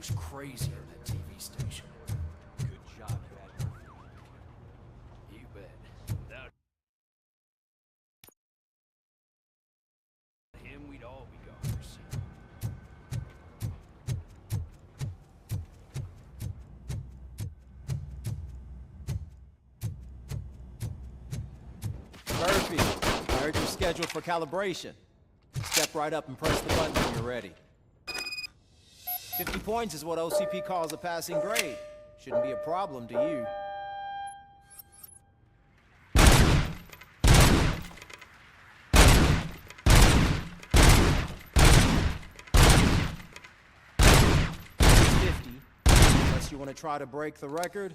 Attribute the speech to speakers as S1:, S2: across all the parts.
S1: was crazy on that TV station.
S2: Good job, Pat.
S1: You bet. Without him, we'd all be goners.
S3: Murphy, I heard you're scheduled for calibration. Step right up and press the button when you're ready. 50 points is what OCP calls a passing grade. Shouldn't be a problem to you. Unless you want to try to break the record.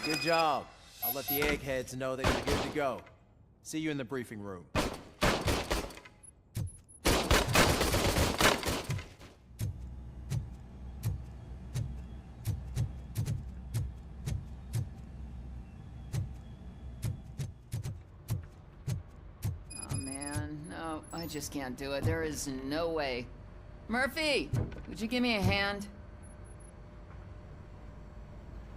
S3: Good job. I'll let the eggheads know that you're good to go. See you in the briefing room.
S4: Oh man, no, I just can't do it. There is no way. Murphy, would you give me a hand?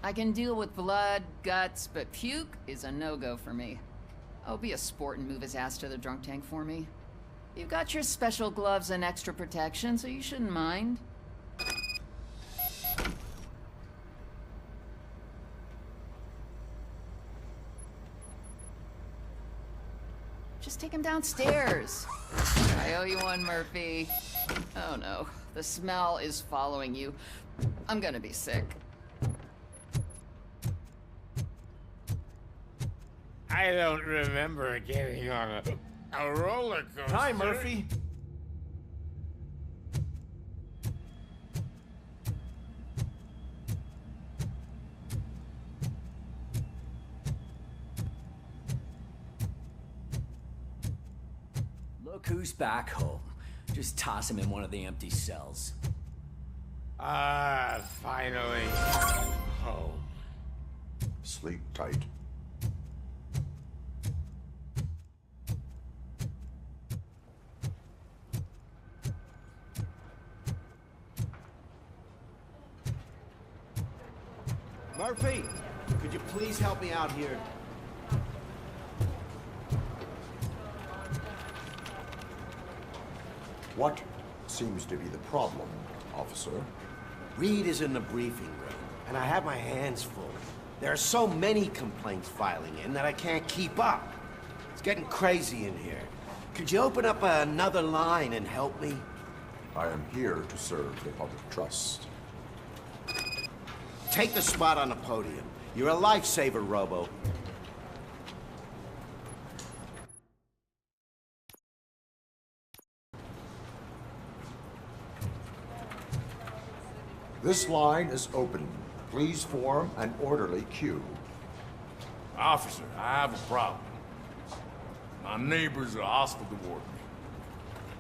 S4: I can deal with blood, guts, but puke is a no-go for me. Oh, be a sport and move his ass to the drunk tank for me. You've got your special gloves and extra protection, so you shouldn't mind. Just take him downstairs. I owe you one, Murphy. Oh no, the smell is following you. I'm gonna be sick.
S5: I don't remember getting on a roller coaster.
S3: Hi, Murphy.
S1: Look who's back home. Just toss him in one of the empty cells.
S5: Ah, finally. Home.
S6: Sleep tight.
S3: Murphy, could you please help me out here?
S6: What seems to be the problem, officer?
S7: Reed is in the briefing room, and I have my hands full. There are so many complaints filing in that I can't keep up. It's getting crazy in here. Could you open up another line and help me?
S6: I am here to serve the public trust.
S7: Take the spot on the podium. You're a lifesaver, Robo.
S6: This line is open. Please form an orderly queue.
S8: Officer, I have a problem. My neighbors are hostile toward me.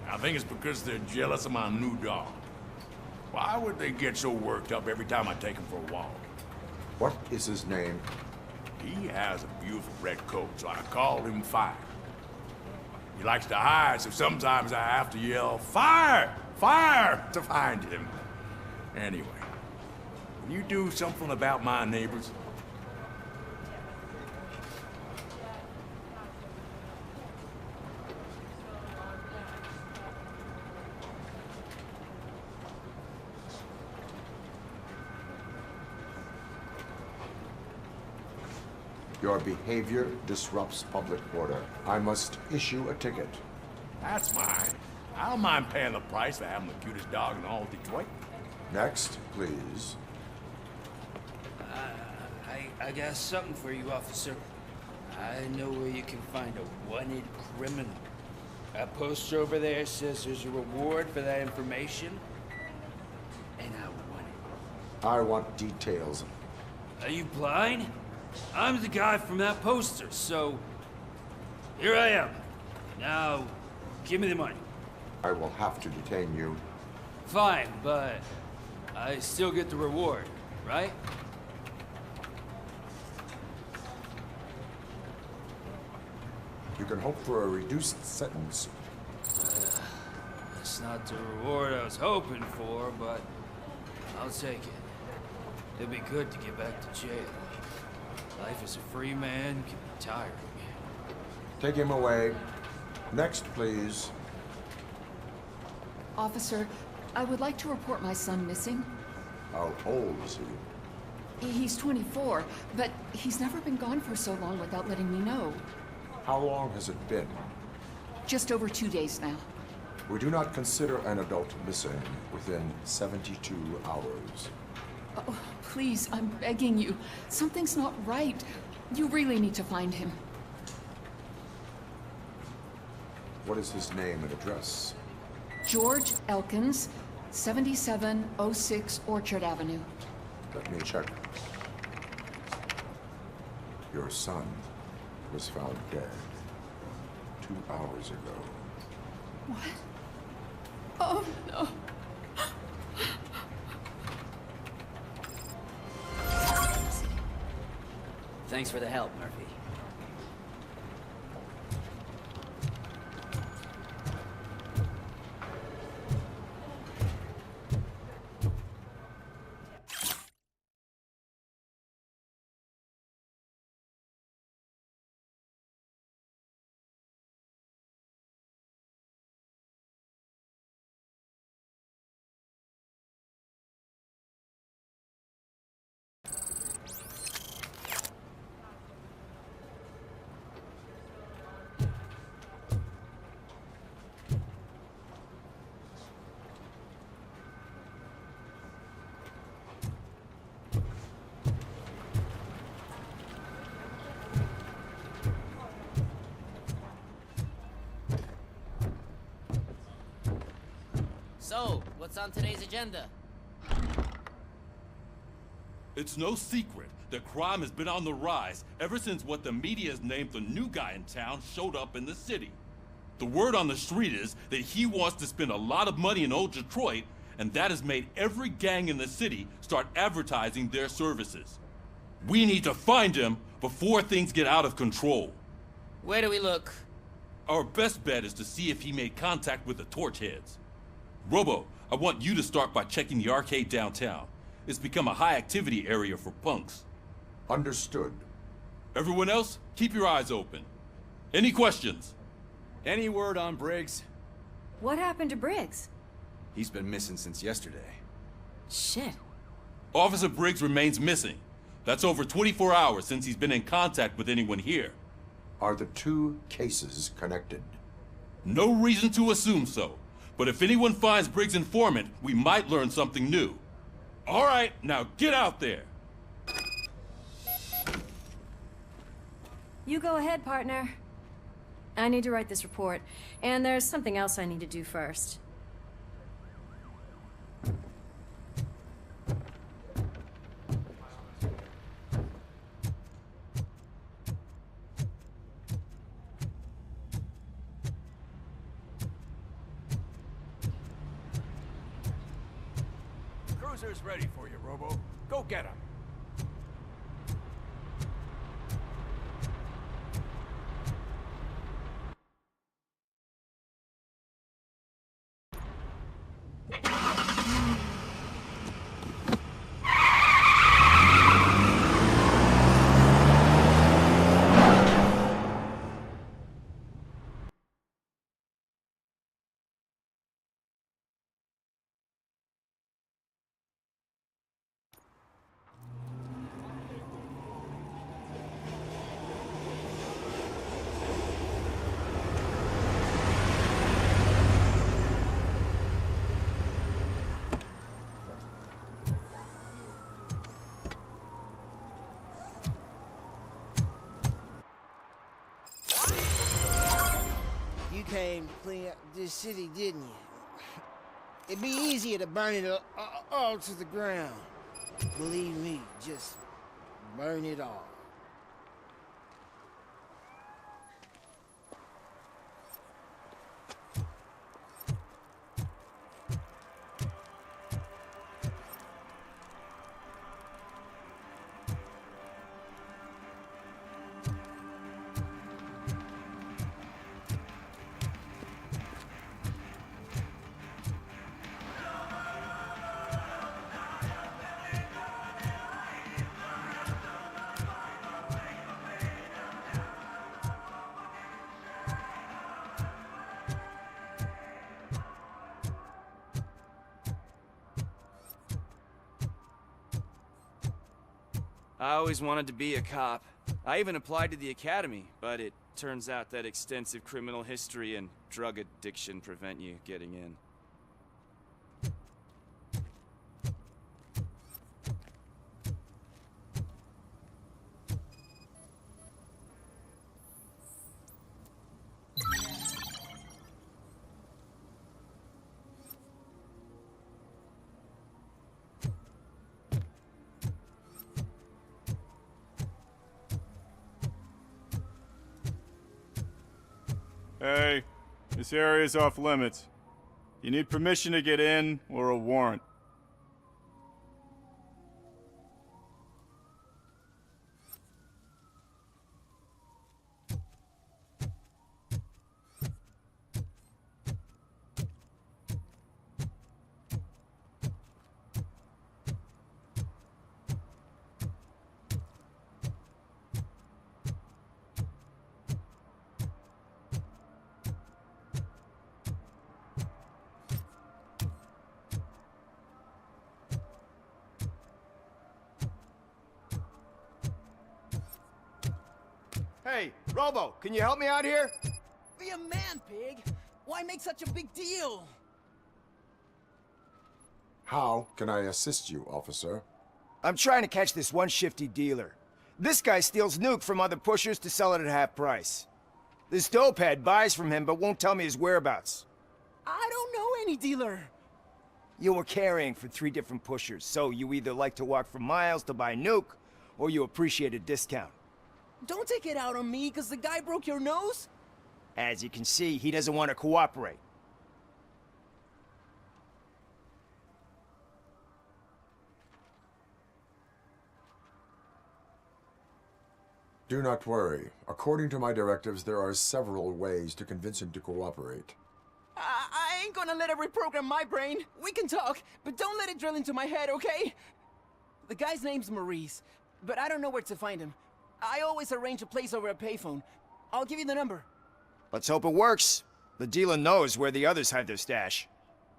S8: I think it's because they're jealous of my new dog. Why would they get so worked up every time I take him for a walk?
S6: What is his name?
S8: He has a beautiful red coat, so I call him Fire. He likes to hide, so sometimes I have to yell, "Fire! Fire!" to find him. Anyway, will you do something about my neighbors?
S6: Your behavior disrupts public order. I must issue a ticket.
S8: That's mine. I don't mind paying the price for having the cutest dog in all of Detroit.
S6: Next, please.
S2: I got something for you, officer. I know where you can find a wanted criminal. That poster over there says there's a reward for that information, and I want it.
S6: I want details.
S2: Are you blind? I'm the guy from that poster, so here I am. Now, give me the money.
S6: I will have to detain you.
S2: Fine, but I still get the reward, right?
S6: You can hope for a reduced sentence.
S2: That's not the reward I was hoping for, but I'll take it. It'd be good to get back to jail. Life as a free man can be tiring.
S6: Take him away. Next, please.
S4: Officer, I would like to report my son missing.
S6: How old is he?
S4: He's 24, but he's never been gone for so long without letting me know.
S6: How long has it been?
S4: Just over 2 days now.
S6: We do not consider an adult missing within 72 hours.
S4: Oh, please, I'm begging you. Something's not right. You really need to find him.
S6: What is his name and address?
S4: George Elkins, 7706 Orchard Avenue.
S6: Let me check. Your son was found dead 2 hours ago.
S4: What? Oh, no.
S1: Thanks for the help, Murphy.
S9: So, what's on today's agenda?
S10: It's no secret that crime has been on the rise ever since what the media has named the new guy in town showed up in the city. The word on the street is that he wants to spend a lot of money in old Detroit, and that has made every gang in the city start advertising their services. We need to find him before things get out of control.
S9: Where do we look?
S10: Our best bet is to see if he made contact with the torch heads. Robo, I want you to start by checking the arcade downtown. It's become a high-activity area for punks.
S6: Understood.
S10: Everyone else, keep your eyes open. Any questions?
S3: Any word on Briggs?
S11: What happened to Briggs?
S3: He's been missing since yesterday.
S11: Shit.
S10: Officer Briggs remains missing. That's over 24 hours since he's been in contact with anyone here.
S6: Are the two cases connected?
S10: No reason to assume so. But if anyone finds Briggs' informant, we might learn something new. All right, now get out there.
S11: You go ahead, partner. I need to write this report, and there's something else I need to do first.
S8: Cruiser's ready for you, Robo. Go get him.
S12: came to clean up this city, didn't you? It'd be easier to burn it all to the ground. Believe me, just burn it all.
S13: I always wanted to be a cop. I even applied to the academy, but it turns out that extensive criminal history and drug addiction prevent you getting in.
S14: Hey, this area is off limits. You need permission to get in or a warrant.
S15: Hey, Robo, can you help me out here?
S16: Be a man, Pig! Why make such a big deal?
S6: How can I assist you, officer?
S15: I'm trying to catch this one shifty dealer. This guy steals nuke from other pushers to sell it at half price. This dopehead buys from him but won't tell me his whereabouts.
S16: I don't know any dealer.
S15: You were carrying for 3 different pushers, so you either like to walk for miles to buy nuke, or you appreciate a discount.
S16: Don't take it out on me, because the guy broke your nose?
S15: As you can see, he doesn't want to cooperate.
S6: Do not worry. According to my directives, there are several ways to convince him to cooperate.
S16: I ain't gonna let it reprogram my brain. We can talk, but don't let it drill into my head, okay? The guy's name's Maurice, but I don't know where to find him. I always arrange a place over a payphone. I'll give you the number.
S15: Let's hope it works. The dealer knows where the others hide their stash.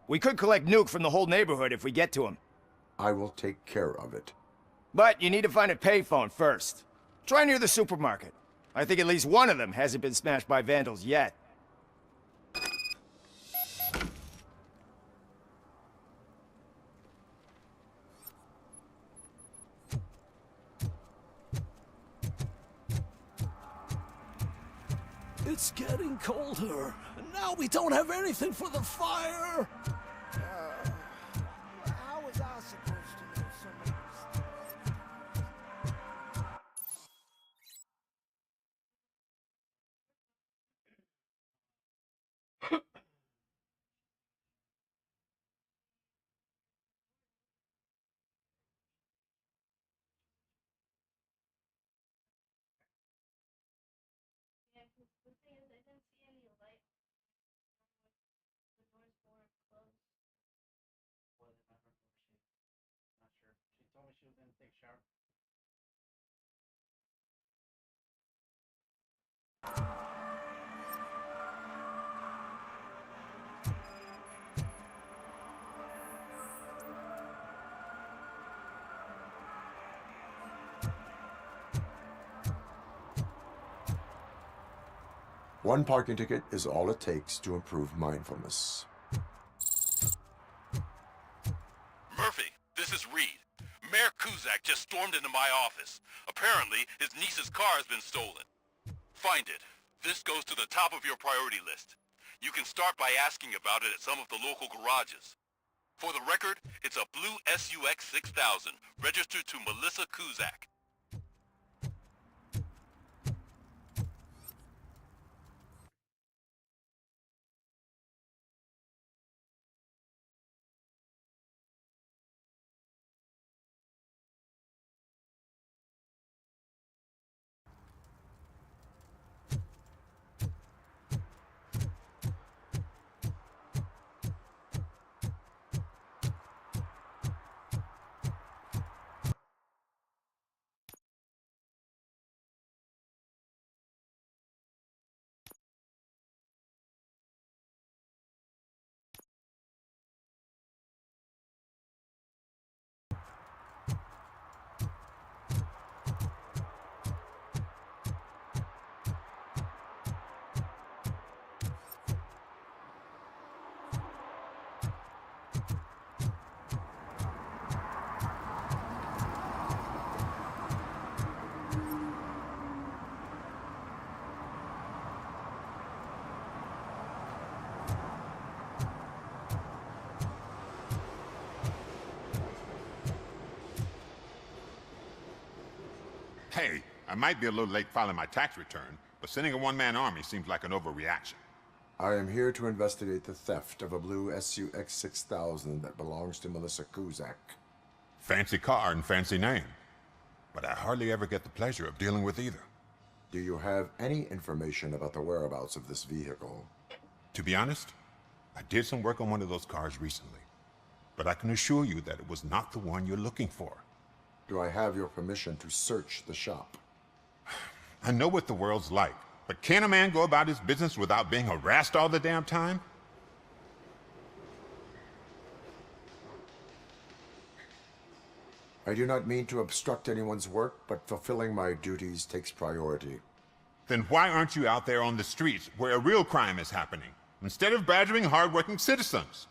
S15: We could collect nuke from the whole neighborhood if we get to him.
S6: I will take care of it.
S15: But you need to find a payphone first. Try near the supermarket. I think at least one of them hasn't been smashed by vandals yet.
S1: It's getting colder, and now we don't have anything for the fire.
S12: How was I supposed to know some of this?
S6: One parking ticket is all it takes to improve mindfulness.
S10: Murphy, this is Reed. Mayor Kuzak just stormed into my office. Apparently, his niece's car has been stolen. Find it. This goes to the top of your priority list.
S17: You can start by asking about it at some of the local garages. For the record, it's a blue SUX 6000, registered to Melissa Kuzak.
S18: Hey, I might be a little late filing my tax return, but sending a one-man army seems like an overreaction.
S6: I am here to investigate the theft of a blue SUX 6000 that belongs to Melissa Kuzak.
S18: Fancy car and fancy name, but I hardly ever get the pleasure of dealing with either.
S6: Do you have any information about the whereabouts of this vehicle?
S18: To be honest, I did some work on one of those cars recently, but I can assure you that it was not the one you're looking for.
S6: Do I have your permission to search the shop?
S18: I know what the world's like, but can a man go about his business without being harassed all the damn time?
S6: I do not mean to obstruct anyone's work, but fulfilling my duties takes priority.
S18: Then why aren't you out there on the streets where a real crime is happening, instead of badgering hardworking citizens?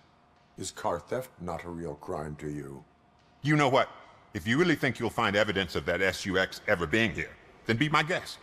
S6: Is car theft not a real crime to you?
S18: You know what? If you really think you'll find evidence of that SUX ever being here, then be my guest.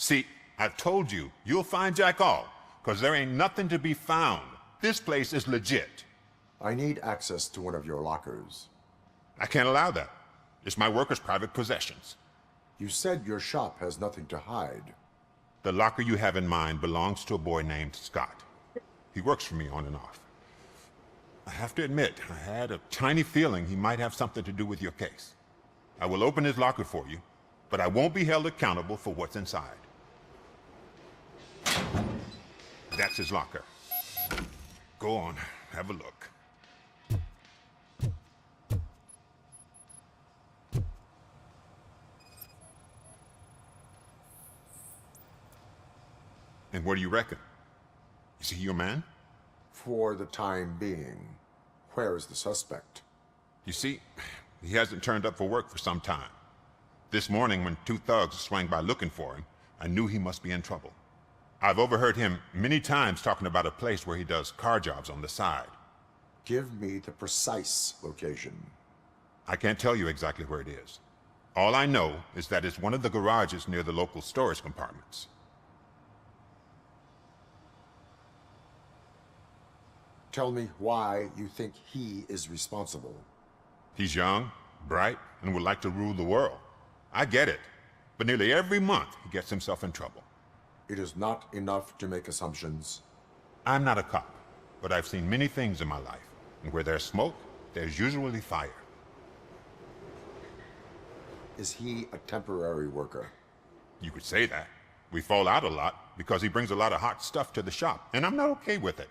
S18: See, I told you, you'll find Jack All, because there ain't nothing to be found. This place is legit.
S6: I need access to one of your lockers.
S18: I can't allow that. It's my workers' private possessions.
S6: You said your shop has nothing to hide.
S18: The locker you have in mind belongs to a boy named Scott. He works for me on and off. I have to admit, I had a tiny feeling he might have something to do with your case. I will open his locker for you, but I won't be held accountable for what's inside. That's his locker. Go on, have a look. And what do you reckon? Is he your man?
S6: For the time being. Where is the suspect?
S18: You see, he hasn't turned up for work for some time. This morning, when two thugs swang by looking for him, I knew he must be in trouble. I've overheard him many times talking about a place where he does car jobs on the side.
S6: Give me the precise location.
S18: I can't tell you exactly where it is. All I know is that it's one of the garages near the local storage compartments.
S6: Tell me why you think he is responsible.
S18: He's young, bright, and would like to rule the world. I get it. But nearly every month, he gets himself in trouble.
S6: It is not enough to make assumptions.
S18: I'm not a cop, but I've seen many things in my life. And where there's smoke, there's usually fire.
S6: Is he a temporary worker?
S18: You could say that. We fall out a lot because he brings a lot of hot stuff to the shop, and I'm not okay with it.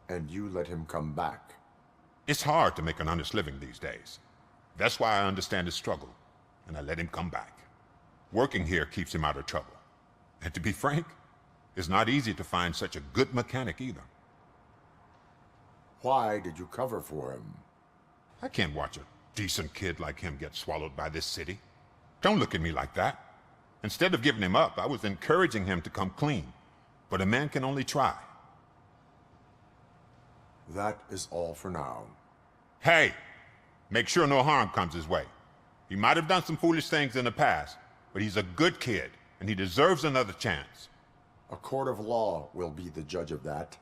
S6: And you let him come back?
S18: It's hard to make an honest living these days. That's why I understand his struggle, and I let him come back. Working here keeps him out of trouble. And to be frank, it's not easy to find such a good mechanic either.
S6: Why did you cover for him?
S18: I can't watch a decent kid like him get swallowed by this city. Don't look at me like that. Instead of giving him up, I was encouraging him to come clean. But a man can only try.
S6: That is all for now.
S18: Hey, make sure no harm comes his way. He might have done some foolish things in the past, but he's a good kid, and he deserves another chance.
S6: A court of law will be the judge of that.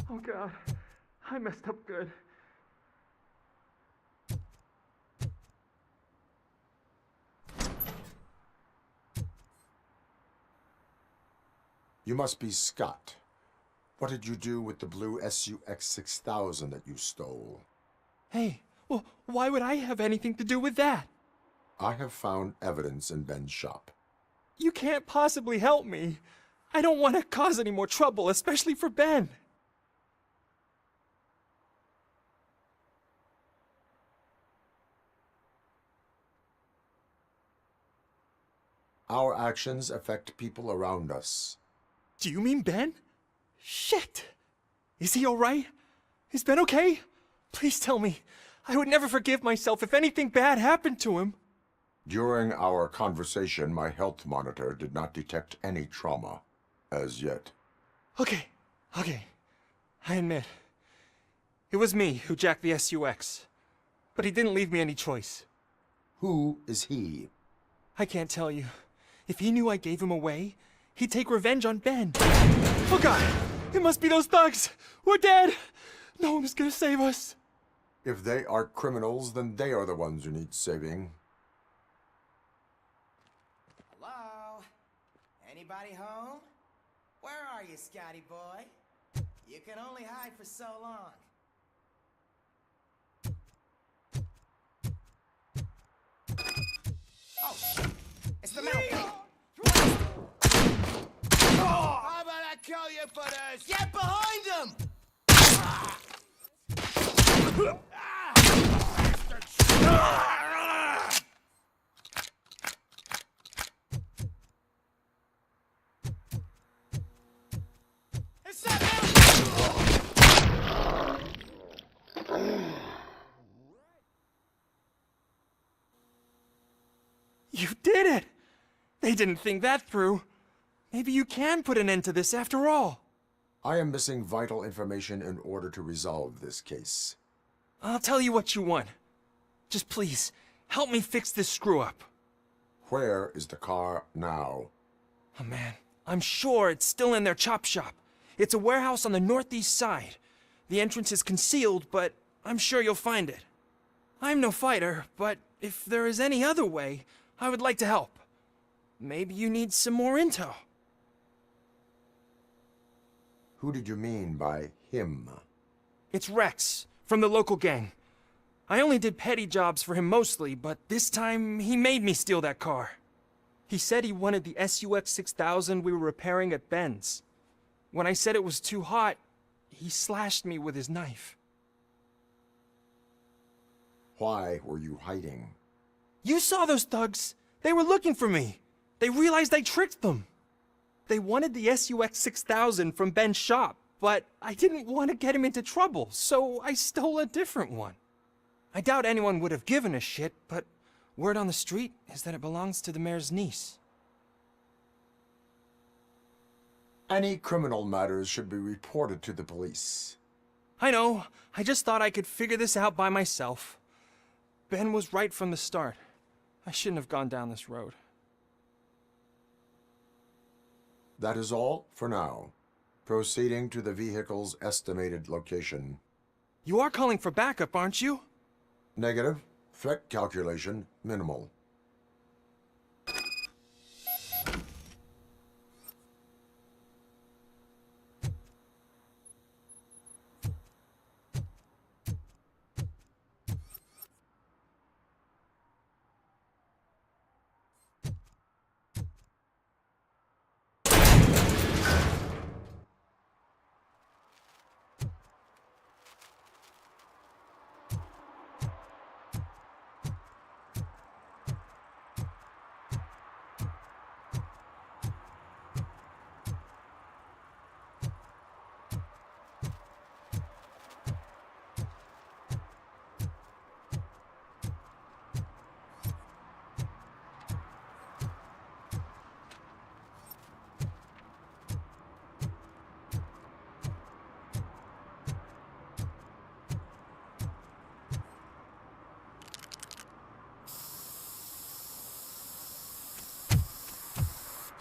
S16: Oh God, I messed up good.
S6: You must be Scott. What did you do with the blue SUX 6000 that you stole?
S19: Hey, well, why would I have anything to do with that?
S6: I have found evidence in Ben's shop.
S19: You can't possibly help me. I don't want to cause any more trouble, especially for Ben.
S6: Our actions affect people around us.
S19: Do you mean Ben? Shit! Is he alright? Is Ben okay? Please tell me. I would never forgive myself if anything bad happened to him.
S6: During our conversation, my health monitor did not detect any trauma, as yet.
S19: Okay. I admit. It was me who jacked the SUX. But he didn't leave me any choice.
S6: Who is he?
S19: I can't tell you. If he knew I gave him away, he'd take revenge on Ben. Oh God! It must be those thugs! We're dead! No one is gonna save us.
S6: If they are criminals, then they are the ones who need saving.
S7: Hello? Anybody home? Where are you, Scotty boy? You can only hide for so long. Oh, shit! It's the metal pig! How about I kill you for this? Get behind him! It's that
S19: You did it! They didn't think that through. Maybe you can put an end to this after all.
S6: I am missing vital information in order to resolve this case.
S19: I'll tell you what you want. Just please, help me fix this screw-up.
S6: Where is the car now?
S19: Oh man, I'm sure it's still in their chop shop. It's a warehouse on the northeast side. The entrance is concealed, but I'm sure you'll find it. I'm no fighter, but if there is any other way, I would like to help. Maybe you need some more intel.
S6: Who did you mean by him?
S19: It's Rex, from the local gang. I only did petty jobs for him mostly, but this time he made me steal that car. He said he wanted the SUX 6000 we were repairing at Ben's. When I said it was too hot, he slashed me with his knife.
S6: Why were you hiding?
S19: You saw those thugs! They were looking for me! They realized I tricked them! They wanted the SUX 6000 from Ben's shop, but I didn't want to get him into trouble, so I stole a different one. I doubt anyone would have given a shit, but word on the street is that it belongs to the mayor's niece.
S6: Any criminal matters should be reported to the police.
S19: I know. I just thought I could figure this out by myself. Ben was right from the start. I shouldn't have gone down this road.
S6: That is all for now. Proceeding to the vehicle's estimated location.
S19: You are calling for backup, aren't you?
S6: Negative. Threat calculation minimal.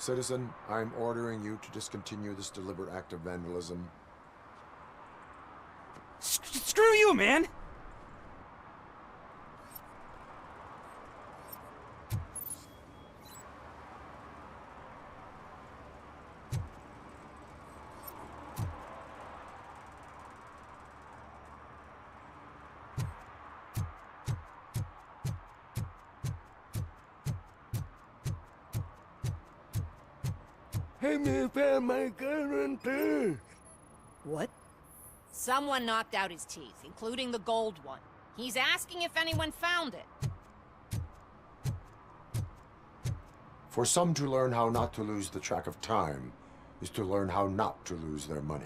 S6: Citizen, I'm ordering you to discontinue this deliberate act of vandalism.
S19: Screw you, man!
S12: Help me find my gun, please.
S20: What?
S21: Someone knocked out his teeth, including the gold one. He's asking if anyone found it.
S6: For some to learn how not to lose the track of time is to learn how not to lose their money.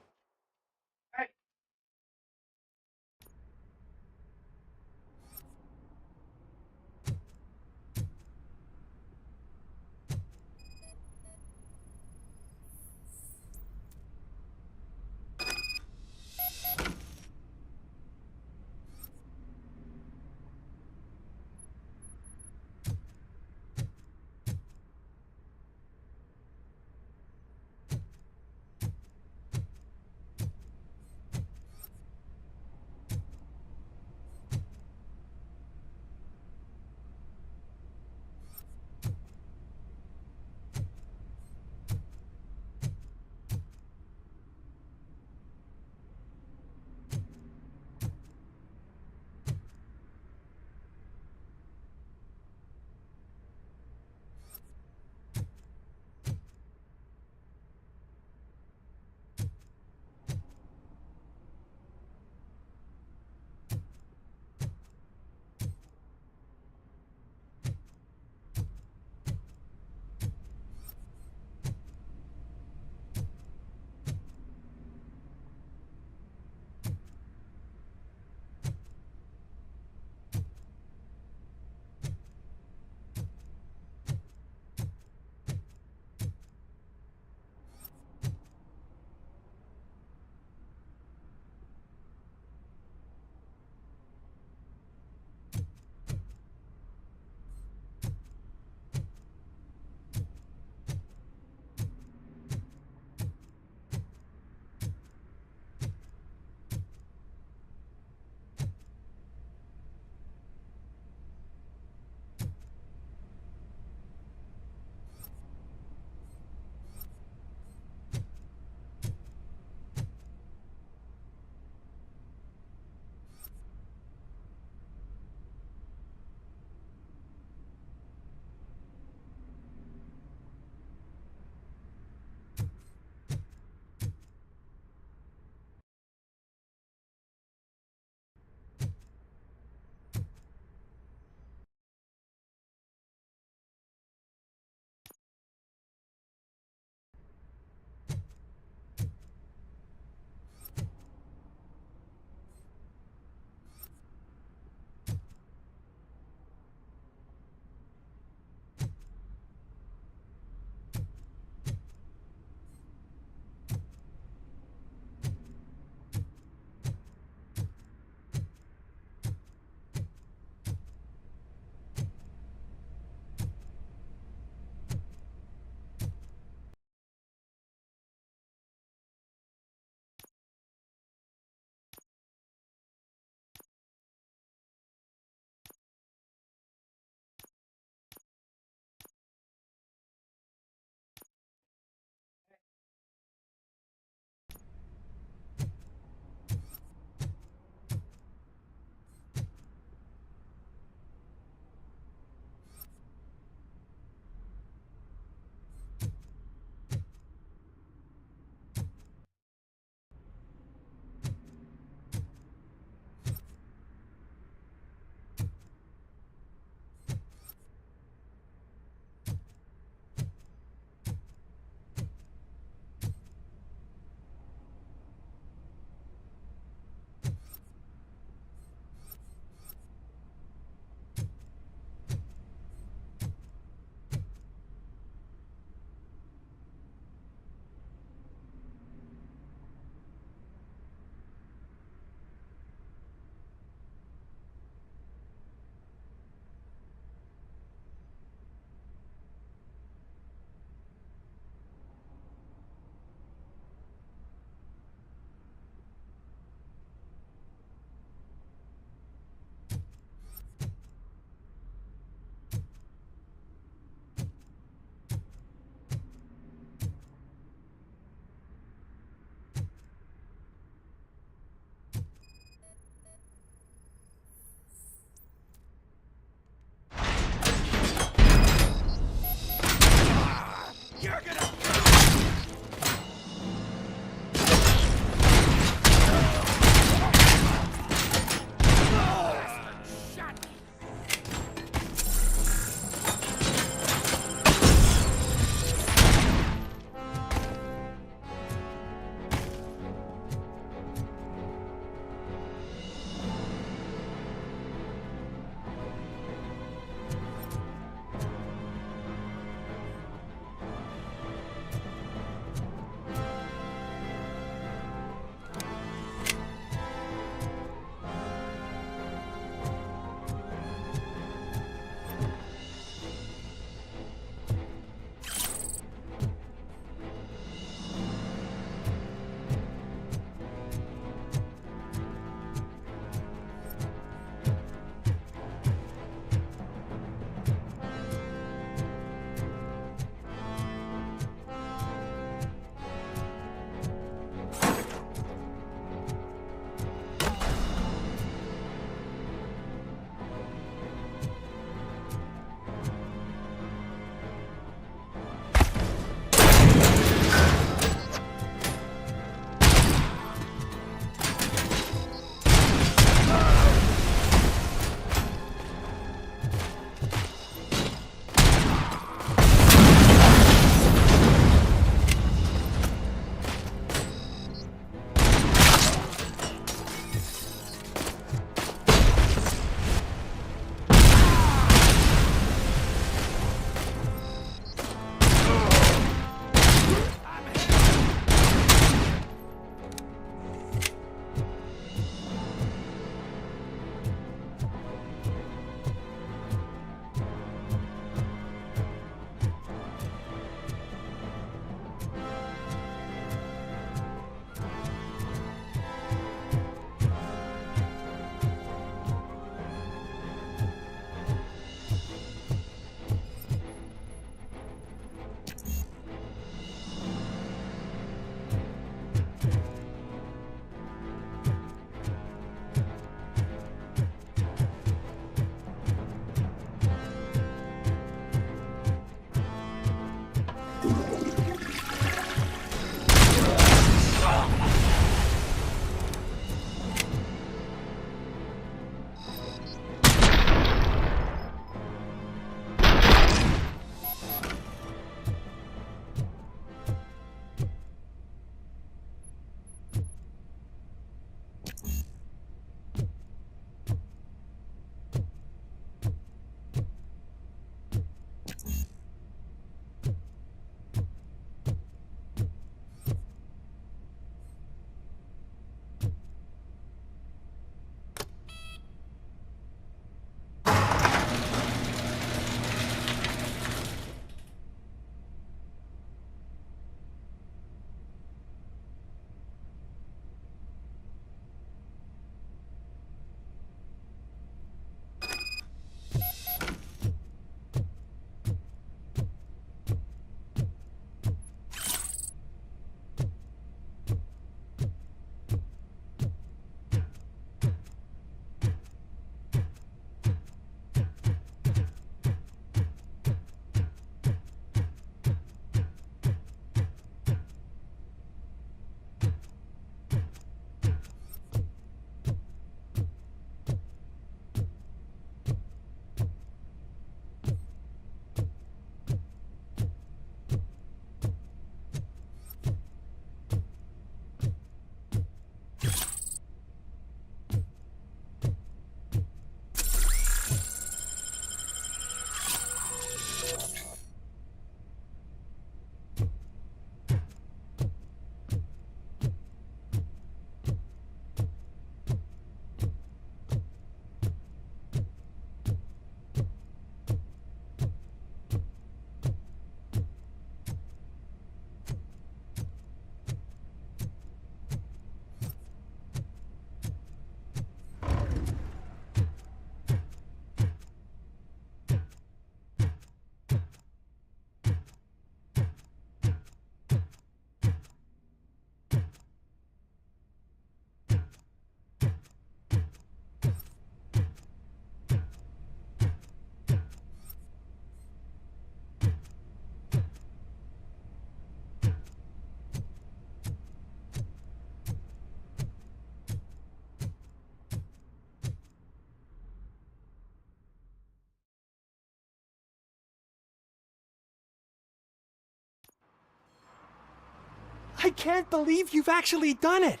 S19: I can't believe you've actually done it!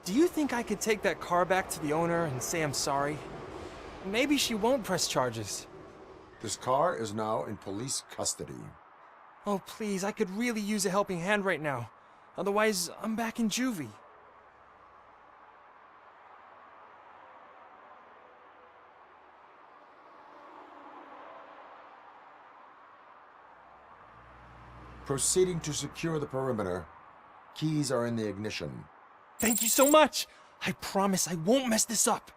S19: Do you think I could take that car back to the owner and say I'm sorry? Maybe she won't press charges.
S6: This car is now in police custody.
S19: Oh, please, I could really use a helping hand right now. Otherwise, I'm back in juvie.
S6: Proceeding to secure the perimeter. Keys are in the ignition.
S19: Thank you so much! I promise I won't mess this up.